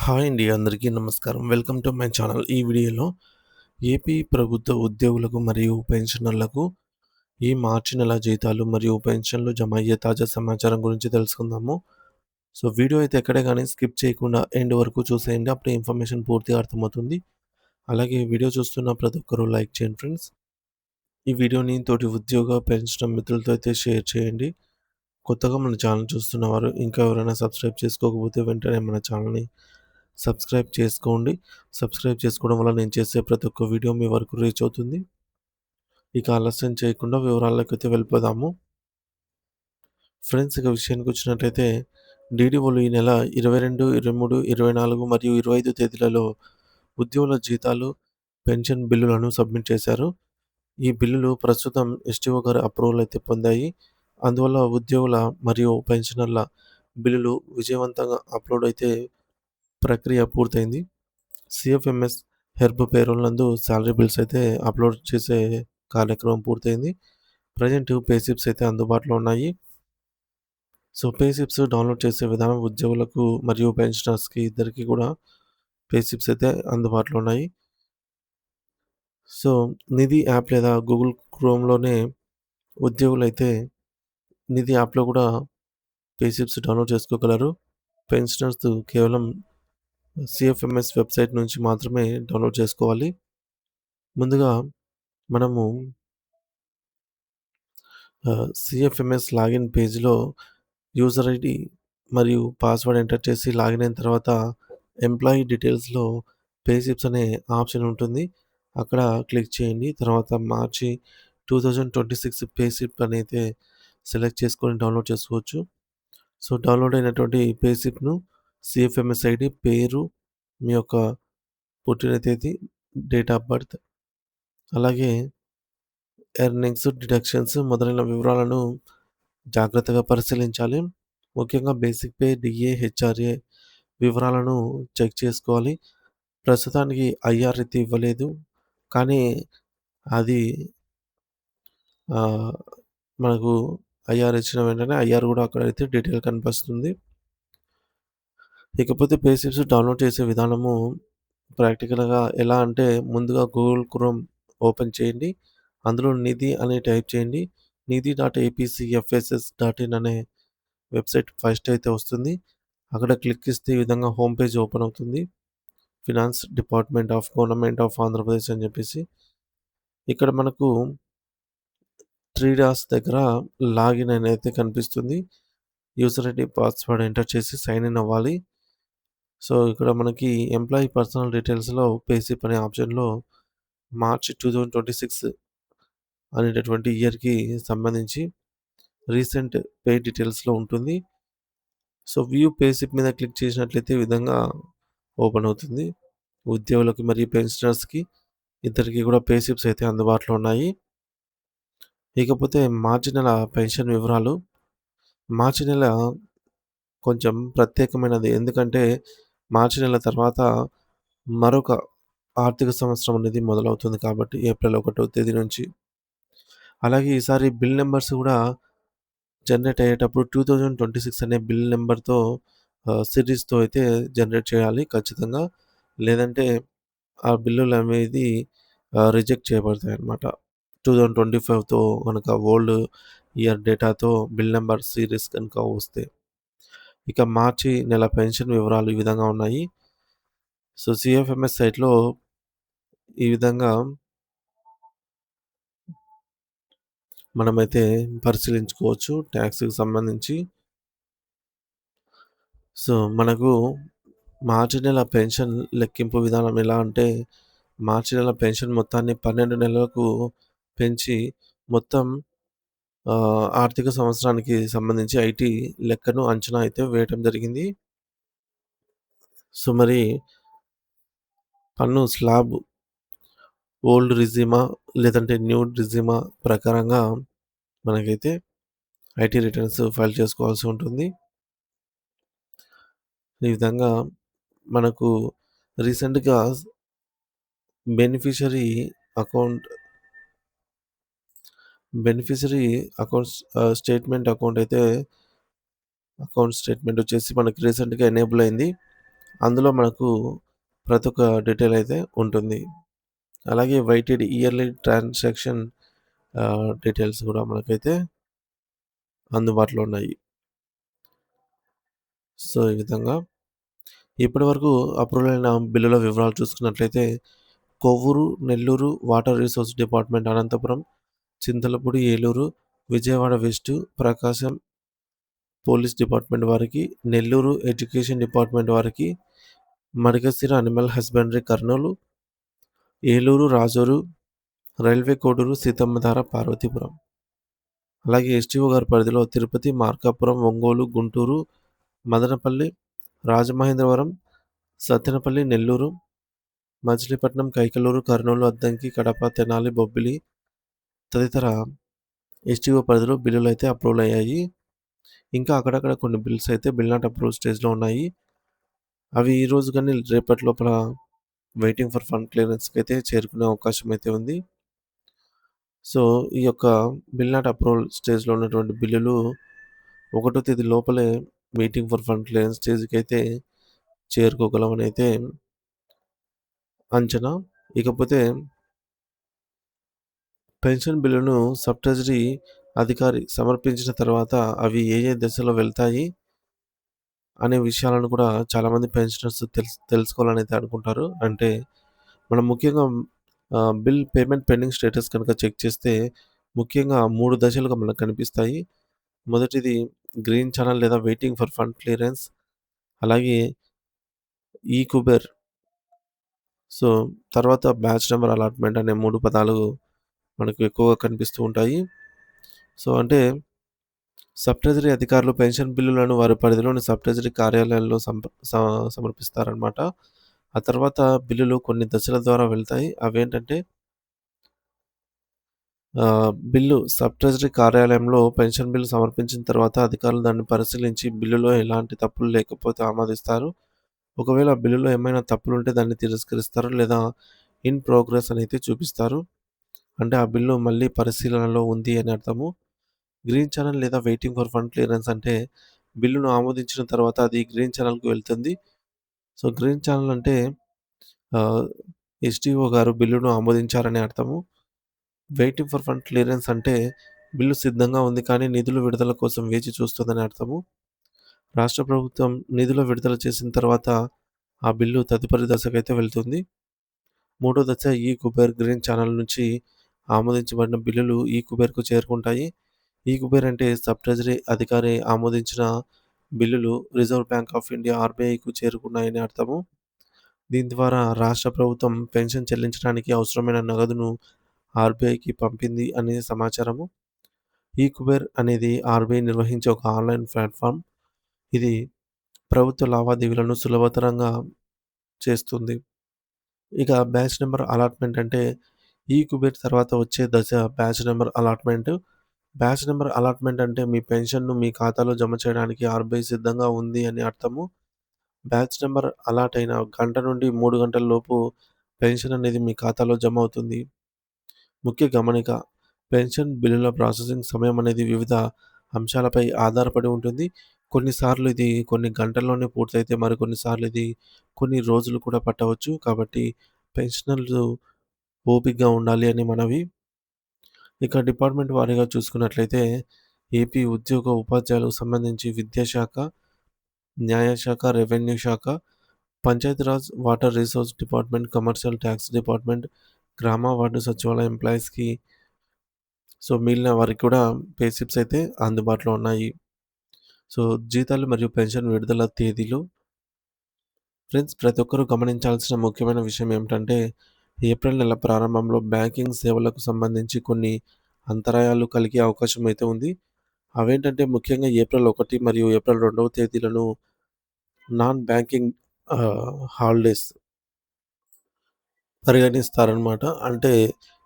Hi అండి. అందరికీ నమస్కారం. Welcome to my channel. ఈ వీడియోలో ఏపీ ప్రభుత్వ ఉద్యోగులకు మరియు పెన్షనర్లకు ఈ మార్చి నెల జీతాలు మరియు పెన్షన్లు జమ అయ్యే తాజా సమాచారం గురించి తెలుసుకుందాము. సో, వీడియో అయితే ఎక్కడే గాని స్కిప్ చేయకుండా ఎండ్ వరకు చూసేయండి. అప్పుడే ఇన్ఫర్మేషన్ పూర్తిగా అర్థమవుతుంది. అలాగే వీడియో చూస్తున్న ప్రతి ఒక్కరు లైక్ చేయండి ఫ్రెండ్స్. ఈ వీడియోని తోటి ఉద్యోగ, పెన్షన్ మిత్రులతో అయితే షేర్ చేయండి. కొత్తగా మన ఛానల్ చూస్తున్నవారు ఇంకా ఎవరైనా సబ్స్క్రైబ్ చేసుకోకపోతే వెంటనే మన ఛానల్‌ని సబ్స్క్రైబ్ చేసుకోండి. సబ్స్క్రైబ్ చేసుకోవడం వల్ల నేను చేసే ప్రతి ఒక్క వీడియో మీ వరకు రీచ్ అవుతుంది. ఇక ఆలస్యం చేయకుండా వివరాల్లోకైతే వెళ్ళిపోదాము. ఫ్రెండ్స్, ఇక విషయానికొచ్చినట్టయితే డీడీఓలు ఈ నెల 22, 23, 24 మరియు 25 తేదీలలో ఉద్యోగుల జీతాలు, పెన్షన్ బిల్లులను సబ్మిట్ చేశారు. ఈ బిల్లులు ప్రస్తుతం ఎస్టీఓ గారి అప్రూవల్ అయితే పొందాయి. అందువల్ల ఉద్యోగుల మరియు పెన్షనర్ల బిల్లులు విజయవంతంగా అప్లోడ్ అయితే ప్రక్రియ పూర్తయింది. సీఎఫ్ఎంఎస్ హెర్బ్ పేరోల్ నందు సాలరీ బిల్స్ అయితే అప్లోడ్ చేసే కార్యక్రమం పూర్తయింది. ప్రెజెంట్ పే స్లిప్స్ అయితే అందుబాటులో ఉన్నాయి. సో, పే స్లిప్స్ డౌన్‌లోడ్ చేసే విధానం ఉద్యోగులకు మరియు పెన్షనర్స్‌కి ఇద్దరికీ కూడా పే స్లిప్స్ అయితే అందుబాటులో ఉన్నాయి. సో, నిధి యాప్ లేదా గూగుల్ క్రోమ్‌లోనే ఉద్యోగులైతే నిధి యాప్‌లో కూడా పే స్లిప్స్ డౌన్‌లోడ్ చేసుకోగలరు. పెన్షనర్స్ కేవలం సీఎఫ్ఎంఎస్ వెబ్‌సైట్ నుంచి మాత్రమే డౌన్‌లోడ్ చేసుకోవాలి. ముందుగా మనము సీఎఫ్ఎంఎస్ లాగిన్ పేజ్‌లో యూజర్ ఐడీ మరియు పాస్వర్డ్ ఎంటర్ చేసి లాగిన్ అయిన తర్వాత ఎంప్లాయీ డీటెయిల్స్‌లో పే స్లిప్స్ అనే ఆప్షన్ ఉంటుంది. అక్కడ క్లిక్ చేయండి. తర్వాత మార్చి 2026 పే స్లిప్ అనైతే సెలెక్ట్ చేసుకొని డౌన్‌లోడ్ చేసుకోవచ్చు. సో, డౌన్‌లోడ్ అయినటువంటి పే స్లిప్‌ను సీఎఫ్ఎంఎస్ ఐడీ, పేరు, మీ యొక్క పుట్టిన తేదీ, డేట్ ఆఫ్ బర్త్, అలాగే ఎర్నింగ్స్, డిడక్షన్స్ మొదలైన వివరాలను జాగ్రత్తగా పరిశీలించాలి. ముఖ్యంగా బేసిక్ పే, డీఏ, హెచ్ఆర్ఏ వివరాలను చెక్ చేసుకోవాలి. ప్రస్తుతానికి ఐఆర్ అయితే ఇవ్వలేదు. కానీ అది ఆహ్, మనకు ఐఆర్ ఇచ్చిన వెంటనే ఐఆర్ గూడా అక్కడైతే డీటెయిల్ కనిపిస్తుంది. ఇకపోతే పే స్లిప్స్ డౌన్‌లోడ్ చేసే విధానము ప్రాక్టికల్‌గా ఎలా అంటే ముందుగా గూగుల్ క్రోమ్ ఓపెన్ చేయండి. అందులో నిధి అని టైప్ చేయండి. nithi.apcfss.in అనే వెబ్‌సైట్ ఫస్ట్ అయితే వస్తుంది. అక్కడ క్లిక్ ఇస్తే ఈ విధంగా హోమ్ పేజ్ ఓపెన్ అవుతుంది. Finance department of government of Andhra Pradesh అని చెప్పేసి. ఇక్కడ మనకు 3 డాట్స్ దగ్గర లాగిన్ అని అయితే కనిపిస్తుంది. యూజర్ ఐడీ, పాస్వర్డ్ ఎంటర్ చేసి సైన్ ఇన్ అవ్వాలి. సో, ఇక్కడ మనకి ఎంప్లాయీ పర్సనల్ డీటెయిల్స్‌లో పే స్లిప్ అనే ఆప్షన్‌లో మార్చ్ 2026 అనేటటువంటి ఇయర్‌కి సంబంధించి రీసెంట్ పే డీటెయిల్స్‌లో ఉంటుంది. సో, వ్యూ పే స్లిప్ మీద క్లిక్ చేసినట్లయితే ఈ విధంగా ఓపెన్ అవుతుంది. ఉద్యోగులకు మరియు పెన్షనర్స్‌కి ఇద్దరికీ కూడా పే స్లిప్స్ అయితే అందుబాటులో ఉన్నాయి. ఇకపోతే మార్చి నెల పెన్షన్ వివరాలు. మార్చి నెల కొంచెం ప్రత్యేకమైనది. ఎందుకంటే మార్చి నెల తర్వాత మరొక ఆర్థిక సంవత్సరం అనేది మొదలవుతుంది కాబట్టి ఏప్రిల్ 1వ తేదీ నుంచి. అలాగే ఈసారి బిల్ నంబర్స్ కూడా జనరేట్ అయ్యేటప్పుడు 2026 అనే బిల్ నంబర్‌తో సిరీస్‌తో అయితే జనరేట్ చేయాలి ఖచ్చితంగా. లేదంటే ఆ బిల్లులనేది రిజెక్ట్ చేయబడతాయన్నమాట. 2025తో గనక ఓల్డ్ ఇయర్ డేటాతో బిల్ నంబర్ సీరీస్ కనుక వస్తే. ఇక మార్చి నెల పెన్షన్ వివరాలు ఈ విధంగా ఉన్నాయి. సో, సీఎఫ్ఎంఎస్ సైట్‌లో ఈ విధంగా మనమైతే పరిశీలించుకోవచ్చు టాక్స్‌కి సంబంధించి. సో, మనకు మార్చి నెల పెన్షన్ లెక్కింపు విధానం ఎలా అంటే, మార్చి నెల పెన్షన్ మొత్తాన్ని 12 నెలలకు పెంచి మొత్తం ఆర్థిక సంవత్సరానికి సంబంధించి ఐటీ లెక్కను అంచనా అయితే వేయటం జరిగింది. సో, మరి పన్ను స్లాబ్ ఓల్డ్ రిజిమా లేదంటే న్యూ రిజిమా ప్రకారంగా మనకైతే ఐటీ రిటర్న్స్ ఫైల్ చేసుకోవాల్సి ఉంటుంది. ఈ విధంగా మనకు రీసెంట్‌గా beneficiary account beneficiary accounts account statement వచ్చేసి మనకి రీసెంట్‌గా ఎనేబుల్ అయింది. అందులో మనకు ప్రతి ఒక్క డీటెయిల్ అయితే ఉంటుంది. అలాగే వెయిటెడ్ ఇయర్లీ ట్రాన్సాక్షన్ డీటెయిల్స్ కూడా మనకైతే అందుబాటులో ఉన్నాయి. సో, ఈ విధంగా ఇప్పటివరకు అప్రూవల్ అయిన బిల్లుల వివరాలు చూసుకున్నట్లయితే Kovvur, Nellore water resource department Anantapuram, Chintalapudi, Eluru, Vijayawada west, Prakasam police department వారికి, నెల్లూరు ఎడ్యుకేషన్ డిపార్ట్మెంట్ వారికి, Madakasira animal husbandry Kurnool, Eluru, Rajuru, railway Koduru, Seethammadhara, Parvathipuram. అలాగే ఎస్టీఓ గారి పరిధిలో తిరుపతి, మార్కాపురం, ఒంగోలు, గుంటూరు, మదనపల్లి, రాజమహేంద్రవరం, సత్తెనపల్లి, నెల్లూరు, మచిలీపట్నం, కైకలూరు, కర్నూలు, అద్దంకి, కడప, తెనాలి, బొబ్బిలి తదితర ఎస్టీఓ పరిధిలో బిల్లులైతే అప్రూవల్ అయ్యాయి. ఇంకా అక్కడక్కడ కొన్ని బిల్స్ అయితే బిల్ నాట్ అప్రూవల్ స్టేజ్‌లో ఉన్నాయి. అవి ఈ రోజు గాని రేపటి లోపల వెయిటింగ్ ఫర్ ఫండ్ క్లియరెన్స్‌కైతే చేరుకునే అవకాశం అయితే ఉంది. సో, ఈ యొక్క బిల్ నాట్ అప్రూవల్ స్టేజ్‌లో ఉన్నటువంటి బిల్లులు ఒకటో తేదీ లోపలే వెయిటింగ్ ఫర్ ఫండ్ క్లియరెన్స్ స్టేజ్‌కైతే చేరుకోగలమనైతే అంచనా. ఇకపోతే పెన్షన్ బిల్లును సబ్ ట్రెజరీ అధికారి సమర్పించిన తర్వాత అవి ఏ ఏ దశలో వెళ్తాయి అనే విషయాలను కూడా చాలామంది పెన్షనర్స్ తెలుసుకోవాలనైతే అనుకుంటారు. అంటే మనం ముఖ్యంగా బిల్ పేమెంట్ పెండింగ్ స్టేటస్ కనుక చెక్ చేస్తే ముఖ్యంగా 3 దశలుగా మనకు కనిపిస్తాయి. మొదటిది గ్రీన్ ఛానెల్ లేదా వెయిటింగ్ ఫర్ ఫండ్ క్లియరెన్స్. అలాగే కుబెర్. సో, తర్వాత బ్యాచ్ నంబర్ అలాట్‌మెంట్ అనే 3 పదాలు మనకు ఎక్కువగా కనిపిస్తూ ఉంటాయి. సో, అంటే సబ్ ట్రెజరీ అధికారులు పెన్షన్ బిల్లులను వారి పరిధిలోని సబ్ ట్రెజరీ కార్యాలయాల్లో సమర్పిస్తారనమాట. ఆ తర్వాత బిల్లులు కొన్ని దశల ద్వారా వెళ్తాయి. అవేంటంటే బిల్లు సబ్ ట్రెజరీ కార్యాలయంలో పెన్షన్ బిల్లు సమర్పించిన తర్వాత అధికారులు దాన్ని పరిశీలించి బిల్లులో ఎలాంటి తప్పులు లేకపోతే ఆమోదిస్తారు. ఒకవేళ బిల్లులో ఏమైనా తప్పులుంటే దాన్ని తిరస్కరిస్తారు. లేదా ఇన్ ప్రోగ్రెస్ అని అయితే చూపిస్తారు. అంటే ఆ బిల్లు మళ్ళీ పరిశీలనలో ఉంది అని అర్థము. గ్రీన్ ఛానెల్ లేదా వెయిటింగ్ ఫర్ ఫండ్ క్లియరెన్స్ అంటే బిల్లును ఆమోదించిన తర్వాత అది గ్రీన్ ఛానెల్‌కి వెళ్తుంది. సో, గ్రీన్ ఛానెల్ అంటే ఆహ్, ఎస్‌టీఓ గారు బిల్లును ఆమోదించారని అర్థము. వెయిటింగ్ ఫర్ ఫండ్ క్లియరెన్స్ అంటే బిల్లు సిద్ధంగా ఉంది కానీ నిధుల విడుదల కోసం వేచి చూస్తుందని అర్థము. రాష్ట్ర ప్రభుత్వం నిధుల విడుదల చేసిన తర్వాత ఆ బిల్లు తదుపరి దశకైతే వెళ్తుంది. మూడో దశ కుబేర్ గ్రీన్ ఛానెల్ నుంచి ఆమోదించబడిన బిల్లులు కుబేర్‌కు చేరుకుంటాయి. కుబేర్ అంటే సబ్ ట్రెజరీ అధికారి ఆమోదించిన బిల్లులు రిజర్వ్ బ్యాంక్ ఆఫ్ ఇండియా ఆర్‌బీఐకు చేరుకున్నాయని అర్థము. దీని ద్వారా రాష్ట్ర ప్రభుత్వం పెన్షన్ చెల్లించడానికి అవసరమైన నగదును ఆర్‌బీఐకి పంపింది అనే సమాచారము. కుబేర్ అనేది ఆర్‌బీఐ నిర్వహించే ఒక ఆన్‌లైన్ ప్లాట్‌ఫార్మ్. ఇది ప్రభుత్వ లావాదేవీలను సులభతరంగా చేస్తుంది. ఇక బ్యాచ్ నంబర్ అలాట్‌మెంట్ అంటే కుబేర్ తర్వాత వచ్చే దశ batch number allotment. Batch number allotment అంటే మీ పెన్షన్‌ను మీ ఖాతాలో జమ చేయడానికి ఆర్‌బీఐ సిద్ధంగా ఉంది అని అర్థము. బ్యాచ్ నంబర్ అలాట్ అయిన గంట నుండి 3 గంటల లోపు పెన్షన్ అనేది మీ ఖాతాలో జమ అవుతుంది. ముఖ్య గమనిక పెన్షన్ బిల్లుల ప్రాసెసింగ్ సమయం అనేది వివిధ అంశాలపై ఆధారపడి ఉంటుంది. కొన్నిసార్లు ఇది కొన్ని గంటల్లోనే పూర్తయితే మరికొన్నిసార్లు ఇది కొన్ని రోజులు కూడా పట్టవచ్చు. కాబట్టి పెన్షనర్లు ఓపికగా ఉండాలి అని మనవి. ఇక డిపార్ట్మెంట్ వారీగా చూసుకున్నట్లయితే ఏపీ ఉద్యోగ ఉపాధ్యాయులకు సంబంధించి విద్యాశాఖ, న్యాయశాఖ, రెవెన్యూ శాఖ, Panchayati Raj, water resource department, commercial tax department, గ్రామ వార్డు సచివాలయం ఎంప్లాయీస్‌కి సో, మిగిలిన వారికి కూడా పే స్లిప్స్ అయితే అందుబాటులో ఉన్నాయి. సో, జీతాలు మరియు పెన్షన్ విడుదల తేదీలు ఫ్రెండ్స్ ప్రతి ఒక్కరూ గమనించాల్సిన ముఖ్యమైన విషయం ఏమిటంటే, ఏప్రిల్ నెల ప్రారంభంలో బ్యాంకింగ్ సేవలకు సంబంధించి కొన్ని అంతరాయాలు కలిగే అవకాశం అయితే ఉంది. అవేంటంటే ముఖ్యంగా ఏప్రిల్ 1 మరియు ఏప్రిల్ 2వ తేదీలను నాన్ బ్యాంకింగ్ హాలిడేస్ పరిగణిస్తారనమాట. అంటే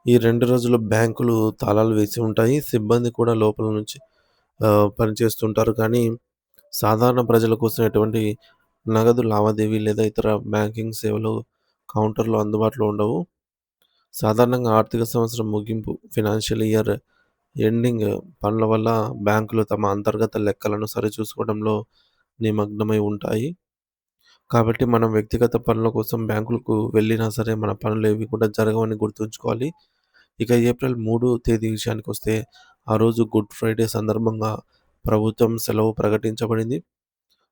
ఈ 2 రోజులు బ్యాంకులు తాళాలు వేసి ఉంటాయి. సిబ్బంది కూడా లోపల నుంచి పనిచేస్తుంటారు. కానీ సాధారణ ప్రజల కోసం ఎటువంటి నగదు లావాదేవీ లేదా ఇతర బ్యాంకింగ్ సేవలు కౌంటర్‌లో అందుబాటులో ఉండవు. సాధారణంగా ఆర్థిక సంవత్సరం ముగింపు ఫినాన్షియల్ ఇయర్ ఎండింగ్ పనుల వల్ల బ్యాంకులు తమ అంతర్గత లెక్కలను సరిచూసుకోవడంలో నిమగ్నమై ఉంటాయి. కాబట్టి మనం వ్యక్తిగత పనుల కోసం బ్యాంకులకు వెళ్ళినా సరే మన పనులేవి కూడా జరగవని గుర్తుంచుకోవాలి. ఇక ఏప్రిల్ 3 తేదీ విషయానికొస్తే ఆ రోజు గుడ్ ఫ్రైడే సందర్భంగా ప్రభుత్వం సెలవు ప్రకటించబడింది.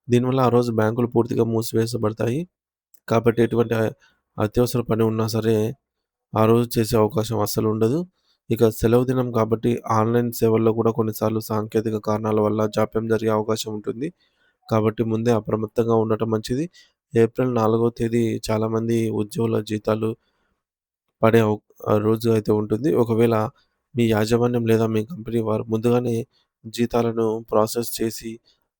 దీనివల్ల ఆ రోజు బ్యాంకులు పూర్తిగా మూసివేసబడతాయి. కాబట్టి ఎటువంటి అత్యవసర పని ఉన్నా సరే ఆ రోజు చేసే అవకాశం అస్సలుండదు. ఇక సెలవు దినం కాబట్టి ఆన్‌లైన్ సేవల్లో కూడా కొన్నిసార్లు సాంకేతిక కారణాల వల్ల జాప్యం జరిగే అవకాశం ఉంటుంది. కాబట్టి ముందే అప్రమత్తంగా ఉండటం మంచిది. ఏప్రిల్ 4 తేదీ చాలామంది ఉద్యోగుల జీతాలు పడే రోజు అయితే ఉంటుంది. ఒకవేళ మీ యాజమాన్యం లేదా మీ కంపెనీ వారు ముందుగానే జీతాలను ప్రాసెస్ చేసి,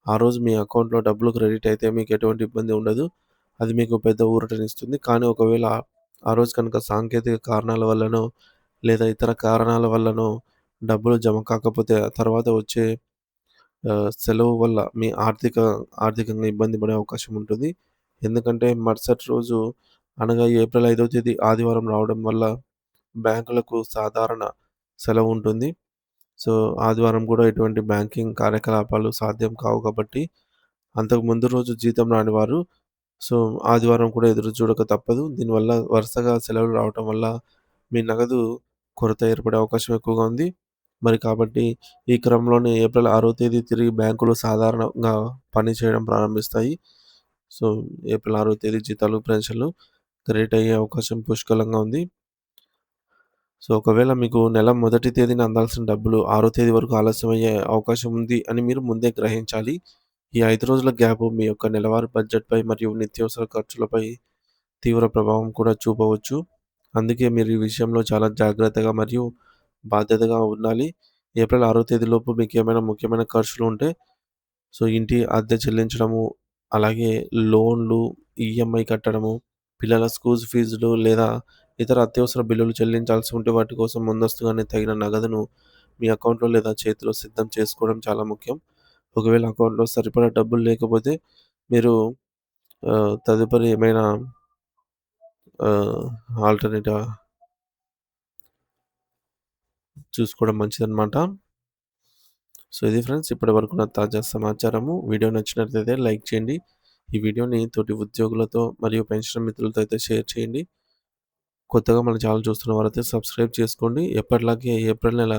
ఆ రోజు మీ అకౌంట్‌లో డబ్బులు క్రెడిట్ అయితే మీకు ఎటువంటి ఇబ్బంది ఉండదు. అది మీకు పెద్ద ఊరటనిస్తుంది. కానీ ఒకవేళ ఆ రోజు కనుక సాంకేతిక కారణాల వల్లనో, లేదా ఇతర కారణాల వల్లనో డబ్బులు జమ కాకపోతే ఆ తర్వాత వచ్చే సెలవు వల్ల మీ ఆర్థికంగా ఇబ్బంది పడే అవకాశం ఉంటుంది. ఎందుకంటే మరుసటి రోజు అనగా ఏప్రిల్ 5 తేదీ ఆదివారం రావడం వల్ల బ్యాంకులకు సాధారణ సెలవు ఉంటుంది. సో, ఆదివారం కూడా ఎటువంటి బ్యాంకింగ్ కార్యకలాపాలు సాధ్యం కావు కాబట్టి, అంతకు ముందు రోజు జీతం రాని వారు సో, ఆదివారం కూడా ఎదురు చూడక తప్పదు. దీనివల్ల వరుసగా సెలవులు రావటం వల్ల మీ నగదు కొరత ఏర్పడే అవకాశం ఎక్కువగా ఉంది. మరి కాబట్టి ఈ క్రమంలోనే ఏప్రిల్ 6 తేదీ తిరిగి బ్యాంకులు సాధారణంగా పనిచేయడం ప్రారంభిస్తాయి. సో, ఏప్రిల్ 6 తేదీ జీతాలు, పెన్షన్‌లు క్రెడిట్ అయ్యే అవకాశం పుష్కలంగా ఉంది. సో, ఒకవేళ మీకు నెల మొదటి తేదీన అందాల్సిన డబ్బులు 6 తేదీ వరకు ఆలస్యమయ్యే అవకాశం ఉంది అని మీరు ముందే గ్రహించాలి. ఈ 5 రోజుల గ్యాప్ మీ యొక్క నెలవారీ బడ్జెట్‌పై మరియు నిత్యావసర ఖర్చులపై తీవ్ర ప్రభావం కూడా చూపవచ్చు. అందుకే మీరు ఈ విషయంలో చాలా జాగ్రత్తగా మరియు బాధ్యతగా ఉండాలి. ఏప్రిల్ 6 తేదీలోపు మీకేమైనా ముఖ్యమైన ఖర్చులు ఉంటే సో, ఇంటి అద్దె చెల్లించడము, అలాగే లోన్‌లు, ఈఎంఐ కట్టడము, పిల్లల స్కూల్ ఫీజులు లేదా ఇతర అత్యవసర బిల్లులు చెల్లించాల్సి ఉంటే వాటి కోసం ముందస్తుగానే తగిన నగదును మీ అకౌంట్‌లో లేదా చేతిలో సిద్ధం చేసుకోవడం చాలా ముఖ్యం. ఒకవేళ అకౌంట్‌లో సరిపడా డబ్బులు లేకపోతే మీరు తదుపరి ఏమైనా ఆహ్, ఆల్టర్‌నేట్‌గా చూసుకోవడం మంచిదనమాట. సో, ఇది ఫ్రెండ్స్ ఇప్పటివరకు నా తాజా సమాచారము. వీడియో నచ్చినట్లయితే లైక్ చేయండి. ఈ వీడియోని తోటి ఉద్యోగులతో మరియు పెన్షన్ మిత్రులతో అయితే షేర్ చేయండి. కొత్తగా మన ఛానెల్ చూస్తున్న వారైతే సబ్స్క్రైబ్ చేసుకోండి. ఎప్పటిలాగే ఏప్రిల్ నెల,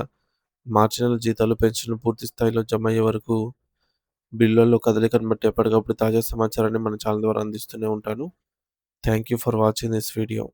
మార్చి నెల జీతాలు, పెన్షన్‌లు పూర్తి స్థాయిలో జమయ్యే వరకు బిల్లుల్లో కదలికను బట్టి ఎప్పటికప్పుడు తాజా సమాచారాన్ని మన ఛానెల్ ద్వారా అందిస్తూనే ఉంటాను. Thank you for watching this video.